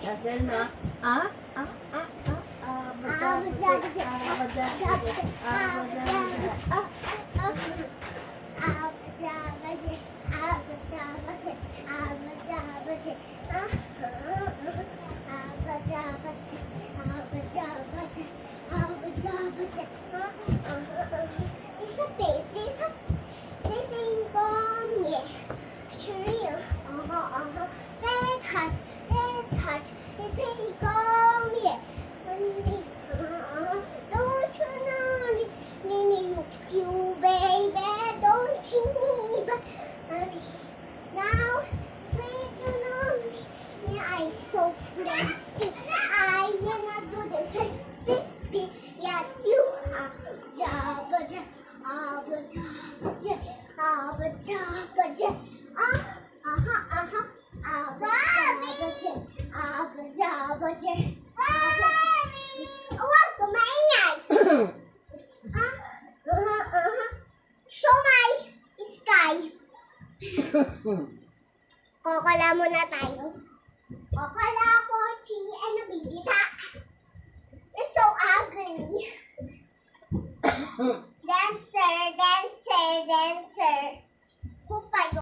Tagal na. Red hot, this ain't gone yet. Don't you know me, you baby, don't you need me? Now, sweet you know me, I'm so fancy. I am do this, baby, yeah, you are Jabba, Huwag kumaingay! Show my sky. Kokola muna tayo. Kokola, kochi, and nabibita. You're so ugly. Dancer, dancer, dancer. Who pa yun?